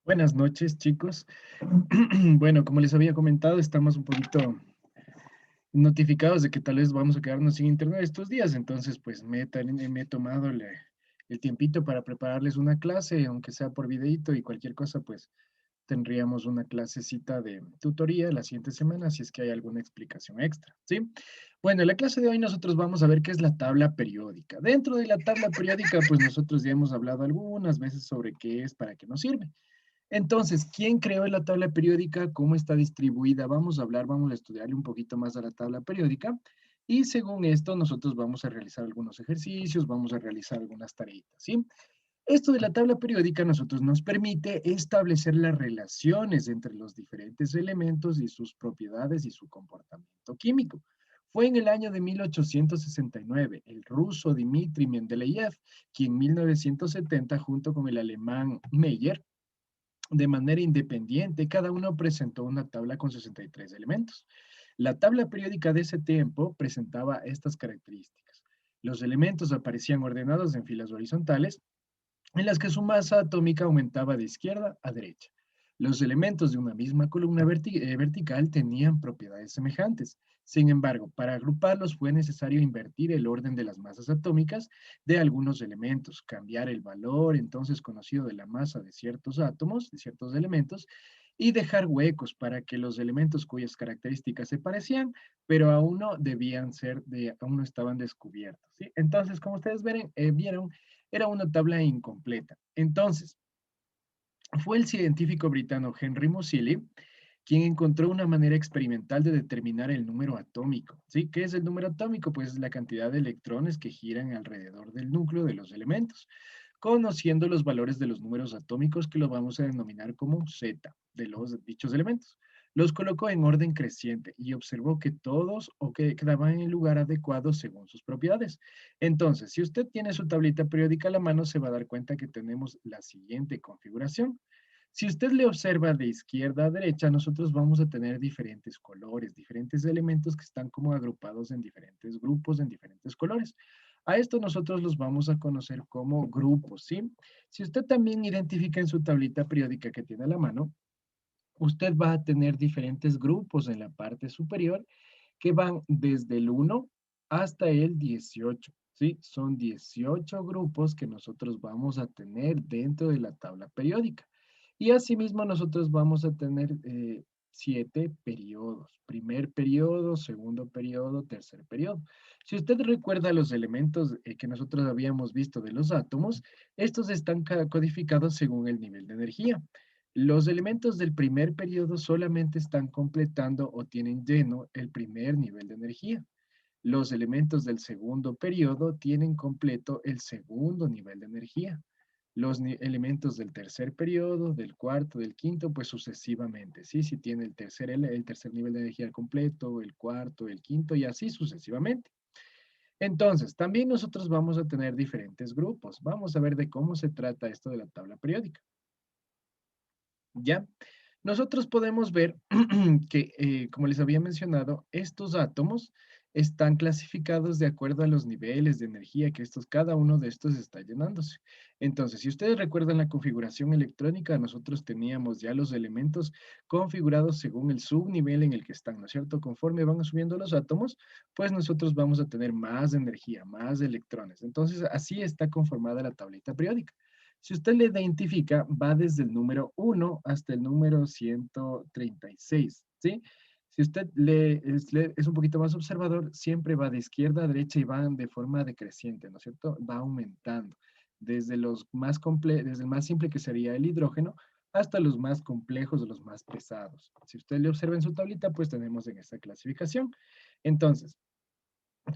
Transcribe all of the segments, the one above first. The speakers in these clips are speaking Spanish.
Buenas noches, chicos. Bueno, como les había comentado, estamos un poquito notificados de que tal vez vamos a quedarnos sin internet estos días, entonces pues me he tomado el tiempito para prepararles una clase, aunque sea por videíto y cualquier cosa, pues tendríamos una clasecita de tutoría la siguiente semana si es que hay alguna explicación extra, ¿sí? Bueno, en la clase de hoy nosotros vamos a ver qué es la tabla periódica. Dentro de la tabla periódica, pues nosotros ya hemos hablado algunas veces sobre qué es, para qué nos sirve. Entonces, ¿quién creó la tabla periódica? ¿Cómo está distribuida? Vamos a estudiarle un poquito más a la tabla periódica y según esto nosotros vamos a realizar algunos ejercicios, vamos a realizar algunas tareitas, ¿sí? Esto de la tabla periódica a nosotros nos permite establecer las relaciones entre los diferentes elementos y sus propiedades y su comportamiento químico. Fue en el año de 1869 el ruso Dmitri Mendeleev quien en 1970 junto con el alemán Meyer de manera independiente, cada uno presentó una tabla con 63 elementos. La tabla periódica de ese tiempo presentaba estas características. Los elementos aparecían ordenados en filas horizontales en las que su masa atómica aumentaba de izquierda a derecha. Los elementos de una misma columna vertical tenían propiedades semejantes. Sin embargo, para agruparlos fue necesario invertir el orden de las masas atómicas de algunos elementos, cambiar el valor entonces conocido de la masa de ciertos átomos, de ciertos elementos, y dejar huecos para que los elementos cuyas características se parecían, pero aún no estaban descubiertos, ¿sí? Entonces, como ustedes vieron, era una tabla incompleta. Entonces, fue el científico britano Henry Moseley quien encontró una manera experimental de determinar el número atómico. ¿Sí? ¿Qué es el número atómico? Pues es la cantidad de electrones que giran alrededor del núcleo de los elementos. Conociendo los valores de los números atómicos que los vamos a denominar como Z de los dichos elementos. Los colocó en orden creciente y observó que todos o que quedaban en el lugar adecuado según sus propiedades. Entonces, si usted tiene su tablita periódica a la mano, se va a dar cuenta que tenemos la siguiente configuración. Si usted le observa de izquierda a derecha, nosotros vamos a tener diferentes colores, diferentes elementos que están como agrupados en diferentes grupos, en diferentes colores. A esto nosotros los vamos a conocer como grupos, ¿sí? Si usted también identifica en su tablita periódica que tiene a la mano, usted va a tener diferentes grupos en la parte superior que van desde el 1 hasta el 18, ¿sí? Son 18 grupos que nosotros vamos a tener dentro de la tabla periódica. Y asimismo nosotros vamos a tener 7 periodos. Primer periodo, segundo periodo, tercer periodo. Si usted recuerda los elementos que nosotros habíamos visto de los átomos, estos están codificados según el nivel de energía. Los elementos del primer periodo solamente están completando o tienen lleno el primer nivel de energía. Los elementos del segundo periodo tienen completo el segundo nivel de energía. Los elementos del tercer periodo, del cuarto, del quinto, pues sucesivamente, ¿sí? Si tiene el tercer nivel de energía completo, el cuarto, el quinto y así sucesivamente. Entonces, también nosotros vamos a tener diferentes grupos. Vamos a ver de cómo se trata esto de la tabla periódica. ¿Ya? Nosotros podemos ver que, como les había mencionado, estos átomos están clasificados de acuerdo a los niveles de energía que cada uno de estos está llenándose. Entonces, si ustedes recuerdan la configuración electrónica, nosotros teníamos ya los elementos configurados según el subnivel en el que están, ¿no es cierto? Conforme van subiendo los átomos, pues nosotros vamos a tener más energía, más electrones. Entonces, así está conformada la tablita periódica. Si usted le identifica, va desde el número 1 hasta el número 136, ¿sí? Si usted es un poquito más observador, siempre va de izquierda a derecha y van de forma decreciente, ¿no es cierto? Va aumentando, desde el más simple que sería el hidrógeno, hasta los más complejos o los más pesados. Si usted le observa en su tablita, pues tenemos en esta clasificación. Entonces,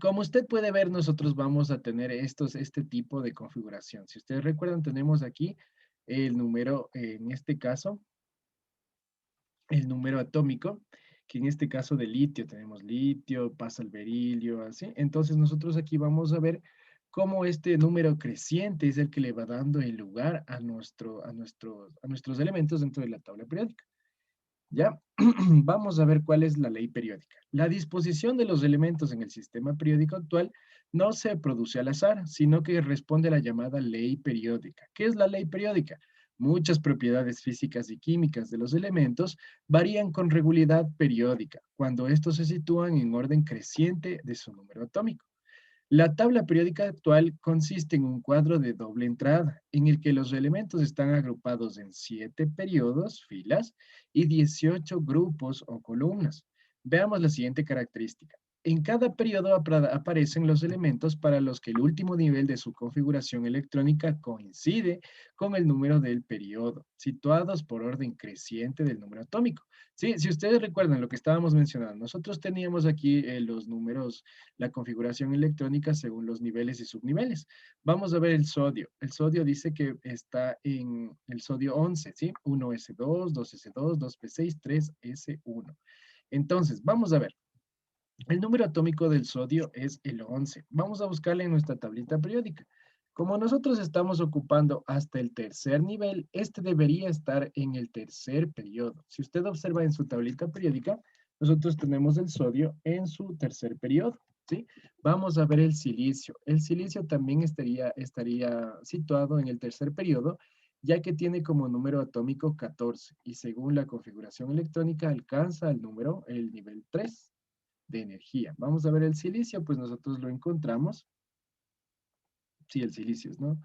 como usted puede ver, nosotros vamos a tener este tipo de configuración. Si ustedes recuerdan, tenemos aquí el número, en este caso, el número atómico, que en este caso de litio, tenemos litio, pasa al berilio, así. Entonces nosotros aquí vamos a ver cómo este número creciente es el que le va dando el lugar a nuestros elementos dentro de la tabla periódica. ¿Ya? Vamos a ver cuál es la ley periódica. La disposición de los elementos en el sistema periódico actual no se produce al azar, sino que responde a la llamada ley periódica. ¿Qué es la ley periódica? Muchas propiedades físicas y químicas de los elementos varían con regularidad periódica, cuando estos se sitúan en orden creciente de su número atómico. La tabla periódica actual consiste en un cuadro de doble entrada, en el que los elementos están agrupados en 7 periodos, filas, y 18 grupos o columnas. Veamos la siguiente característica. En cada periodo aparecen los elementos para los que el último nivel de su configuración electrónica coincide con el número del periodo, situados por orden creciente del número atómico. Sí, si ustedes recuerdan lo que estábamos mencionando, nosotros teníamos aquí los números, la configuración electrónica según los niveles y subniveles. Vamos a ver el sodio. El sodio dice que está en el sodio 11, ¿sí? 1S2, 2S2, 2P6, 3S1. Entonces, vamos a ver. El número atómico del sodio es el 11. Vamos a buscarle en nuestra tablita periódica. Como nosotros estamos ocupando hasta el tercer nivel, este debería estar en el tercer periodo. Si usted observa en su tablita periódica, nosotros tenemos el sodio en su tercer periodo, ¿sí? Vamos a ver el silicio. El silicio también estaría situado en el tercer periodo, ya que tiene como número atómico 14 y según la configuración electrónica alcanza el nivel 3 de energía. Vamos a ver el silicio, pues nosotros lo encontramos. Sí, el silicio, ¿no?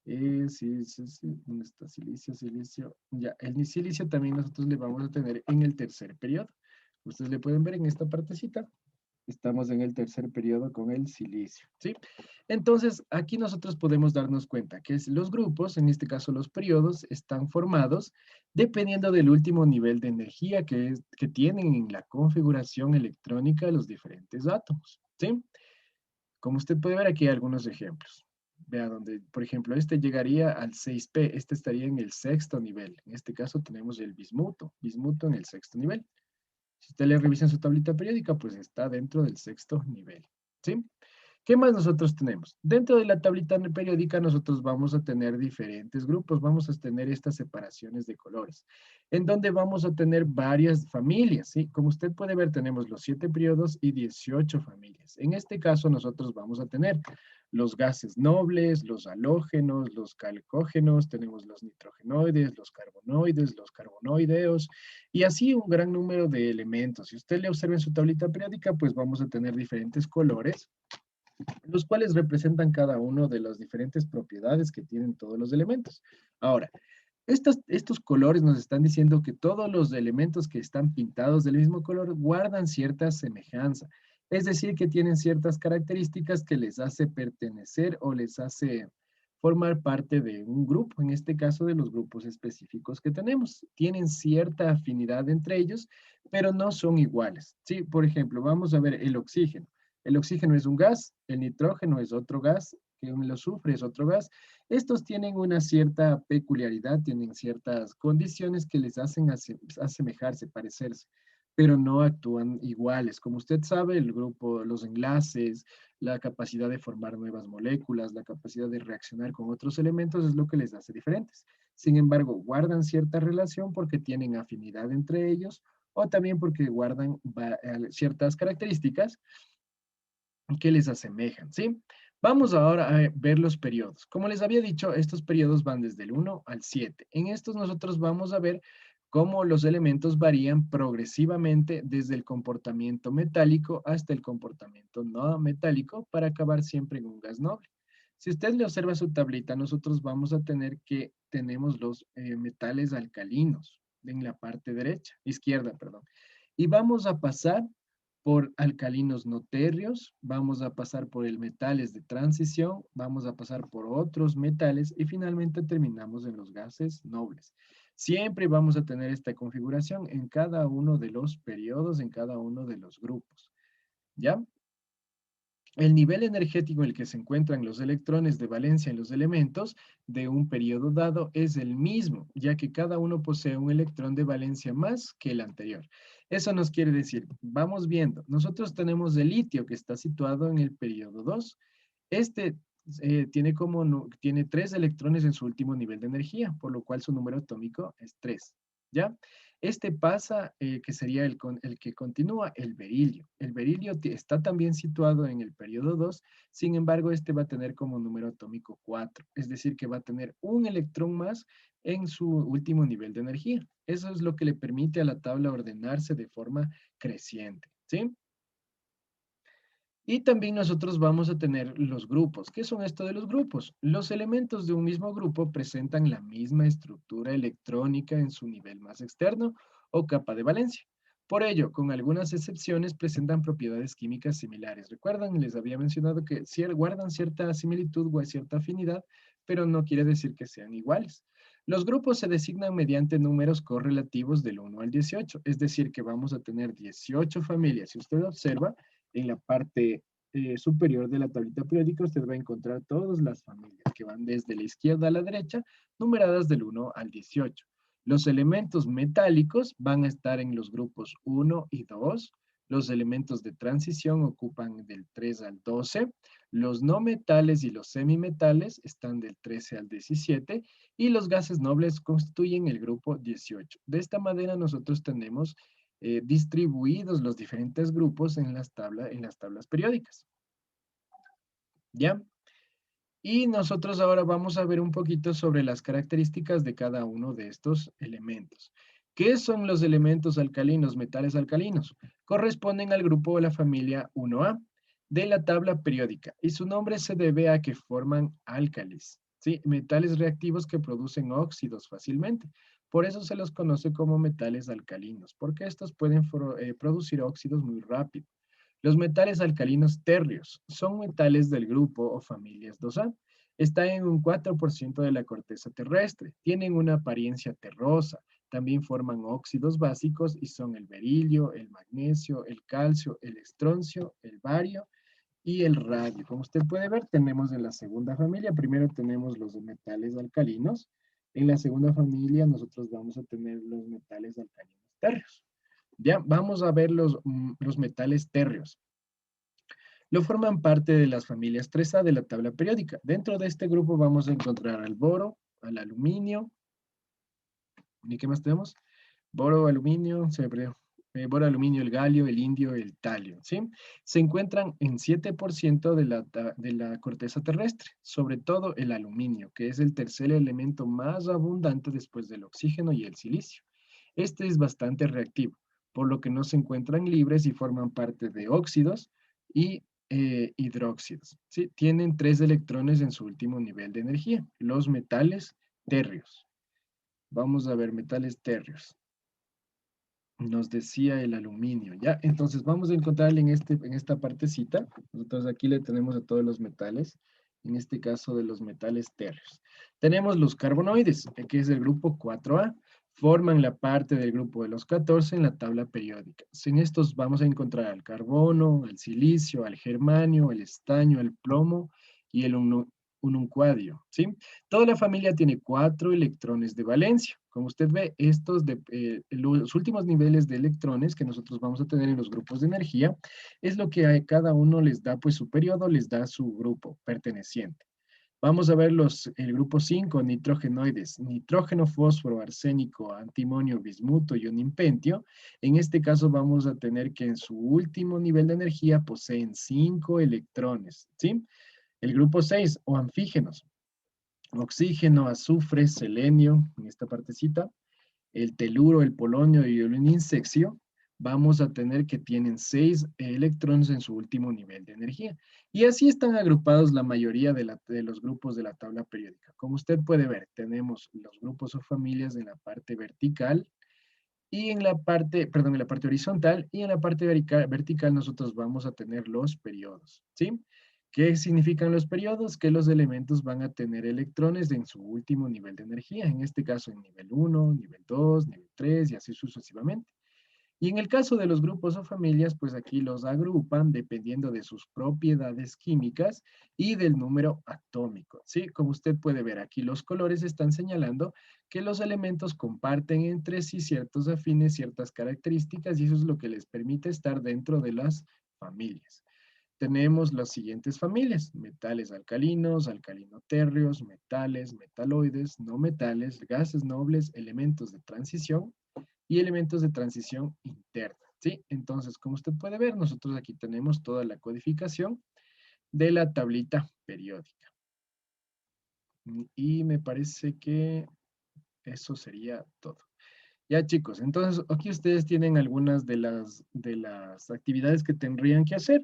Sí, sí, sí. ¿Dónde está silicio? Silicio. Ya, el silicio también nosotros le vamos a tener en el tercer periodo. Ustedes le pueden ver en esta partecita. Estamos en el tercer periodo con el silicio, ¿sí? Entonces, aquí nosotros podemos darnos cuenta que los grupos, en este caso los periodos, están formados dependiendo del último nivel de energía que tienen en la configuración electrónica de los diferentes átomos, ¿sí? Como usted puede ver aquí hay algunos ejemplos. Vea donde, por ejemplo, este llegaría al 6P, este estaría en el sexto nivel. En este caso tenemos el bismuto en el sexto nivel. Si usted le revisa en su tablita periódica, pues está dentro del sexto nivel, ¿sí? ¿Qué más nosotros tenemos? Dentro de la tablita periódica nosotros vamos a tener diferentes grupos, vamos a tener estas separaciones de colores, en donde vamos a tener varias familias, ¿sí? Como usted puede ver, tenemos los 7 periodos y 18 familias. En este caso nosotros vamos a tener los gases nobles, los halógenos, los calcógenos, tenemos los nitrogenoides, los carbonoides, los carbonoideos, y así un gran número de elementos. Si usted le observa en su tablita periódica, pues vamos a tener diferentes colores los cuales representan cada uno de las diferentes propiedades que tienen todos los elementos. Ahora, estos colores nos están diciendo que todos los elementos que están pintados del mismo color guardan cierta semejanza, es decir, que tienen ciertas características que les hace pertenecer o les hace formar parte de un grupo, en este caso de los grupos específicos que tenemos. Tienen cierta afinidad entre ellos, pero no son iguales. Sí, por ejemplo, vamos a ver el oxígeno. El oxígeno es un gas, el nitrógeno es otro gas, que el azufre es otro gas. Estos tienen una cierta peculiaridad, tienen ciertas condiciones que les hacen asemejarse, parecerse, pero no actúan iguales. Como usted sabe, el grupo, los enlaces, la capacidad de formar nuevas moléculas, la capacidad de reaccionar con otros elementos es lo que les hace diferentes. Sin embargo, guardan cierta relación porque tienen afinidad entre ellos o también porque guardan ciertas características que les asemejan, ¿sí? Vamos ahora a ver los periodos. Como les había dicho, estos periodos van desde el 1 al 7. En estos nosotros vamos a ver cómo los elementos varían progresivamente desde el comportamiento metálico hasta el comportamiento no metálico para acabar siempre en un gas noble. Si usted le observa su tablita, nosotros vamos a tener que tenemos los metales alcalinos en la parte derecha, izquierda, perdón. Y vamos a pasar por alcalinos no térreos, vamos a pasar por el metales de transición, vamos a pasar por otros metales y finalmente terminamos en los gases nobles. Siempre vamos a tener esta configuración en cada uno de los periodos, en cada uno de los grupos. ¿Ya? El nivel energético en el que se encuentran los electrones de valencia en los elementos de un periodo dado es el mismo, ya que cada uno posee un electrón de valencia más que el anterior. Eso nos quiere decir, vamos viendo, nosotros tenemos el litio que está situado en el periodo 2. Este tiene 3 electrones en su último nivel de energía, por lo cual su número atómico es 3. ¿Ya? Este pasa, que sería el que continúa, el berilio. El berilio está también situado en el periodo 2. Sin embargo, este va a tener como número atómico 4, es decir, que va a tener un electrón más en su último nivel de energía. Eso es lo que le permite a la tabla ordenarse de forma creciente, ¿sí? Y también nosotros vamos a tener los grupos. ¿Qué son esto de los grupos? Los elementos de un mismo grupo presentan la misma estructura electrónica en su nivel más externo o capa de valencia. Por ello, con algunas excepciones, presentan propiedades químicas similares. Recuerdan, les había mencionado que guardan cierta similitud o cierta afinidad, pero no quiere decir que sean iguales. Los grupos se designan mediante números correlativos del 1 al 18, es decir, que vamos a tener 18 familias. Si usted observa, en la parte superior de la tablita periódica, usted va a encontrar todas las familias que van desde la izquierda a la derecha, numeradas del 1 al 18. Los elementos metálicos van a estar en los grupos 1 y 2. Los elementos de transición ocupan del 3 al 12. Los no metales y los semimetales están del 13 al 17. Y los gases nobles constituyen el grupo 18. De esta manera nosotros tenemos distribuidos los diferentes grupos en en las tablas periódicas. ¿Ya? Y nosotros ahora vamos a ver un poquito sobre las características de cada uno de estos elementos. ¿Qué son los elementos alcalinos, metales alcalinos? Corresponden al grupo de la familia 1A de la tabla periódica y su nombre se debe a que forman álcalis, ¿sí? Metales reactivos que producen óxidos fácilmente. Por eso se los conoce como metales alcalinos, porque estos pueden producir óxidos muy rápido. Los metales alcalinos térreos son metales del grupo o familias 2A. Están en un 4% de la corteza terrestre. Tienen una apariencia terrosa. También forman óxidos básicos y son el berilio, el magnesio, el calcio, el estroncio, el bario y el radio. Como usted puede ver, tenemos en la segunda familia, primero tenemos los metales alcalinos. En la segunda familia nosotros vamos a tener los metales alcalinos térreos. Ya, vamos a ver los metales térreos. Lo forman parte de las familias 3A de la tabla periódica. Dentro de este grupo vamos a encontrar al boro, al aluminio, ¿y qué más tenemos? Boro, aluminio, se me perdió. Boro, aluminio, el galio, el indio, el talio, ¿sí? Se encuentran en 7% de la corteza terrestre, sobre todo el aluminio, que es el tercer elemento más abundante después del oxígeno y el silicio. Este es bastante reactivo, por lo que no se encuentran libres y forman parte de óxidos y hidróxidos, ¿sí? Tienen 3 electrones en su último nivel de energía, los metales térreos. Vamos a ver metales térreos. Nos decía el aluminio, ¿ya? Entonces vamos a encontrarle en esta partecita. Nosotros aquí le tenemos a todos los metales, en este caso de los metales térreos. Tenemos los carbonoides, que es el grupo 4A. Forman la parte del grupo de los 14 en la tabla periódica. En estos vamos a encontrar al carbono, al silicio, al germanio, el estaño, el plomo y el ununcuadio, ¿sí? Toda la familia tiene 4 electrones de valencia. Como usted ve, los últimos niveles de electrones que nosotros vamos a tener en los grupos de energía es lo que a cada uno les da, pues su periodo les da su grupo perteneciente. Vamos a ver el grupo 5, nitrogenoides, nitrógeno, fósforo, arsénico, antimonio, bismuto y un impentio. En este caso vamos a tener que en su último nivel de energía poseen 5 electrones, ¿sí? El grupo 6, o anfígenos, oxígeno, azufre, selenio, en esta partecita, el teluro, el polonio y el inseccio, vamos a tener que tienen 6 electrones en su último nivel de energía. Y así están agrupados la mayoría de los grupos de la tabla periódica. Como usted puede ver, tenemos los grupos o familias en la parte vertical y en la parte, perdón, en la parte horizontal y en la parte vertical nosotros vamos a tener los periodos, ¿sí? ¿Qué significan los periodos? Que los elementos van a tener electrones en su último nivel de energía, en este caso en nivel 1, nivel 2, nivel 3 y así sucesivamente. Y en el caso de los grupos o familias, pues aquí los agrupan dependiendo de sus propiedades químicas y del número atómico, ¿sí? Como usted puede ver aquí, los colores están señalando que los elementos comparten entre sí ciertos afines, ciertas características, y eso es lo que les permite estar dentro de las familias. tenemos las siguientes familias: metales alcalinos, alcalinotérreos, metales, metaloides, no metales, gases nobles, elementos de transición y elementos de transición interna, ¿sí? Entonces, como usted puede ver, nosotros aquí tenemos toda la codificación de la tablita periódica. Y me parece que eso sería todo. Ya, chicos, entonces aquí ustedes tienen algunas de las actividades que tendrían que hacer.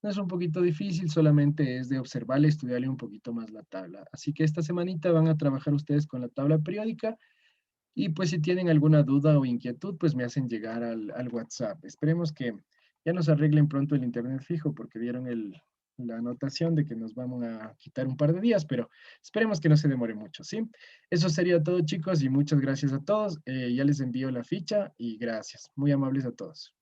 No es un poquito difícil, solamente es de observarle, estudiarle un poquito más la tabla. Así que esta semanita van a trabajar ustedes con la tabla periódica y pues si tienen alguna duda o inquietud, pues me hacen llegar al WhatsApp. Esperemos que ya nos arreglen pronto el internet fijo porque dieron la anotación de que nos vamos a quitar un par de días, pero esperemos que no se demore mucho, ¿sí? Eso sería todo, chicos, y muchas gracias a todos. Ya les envío la ficha y gracias. Muy amables a todos.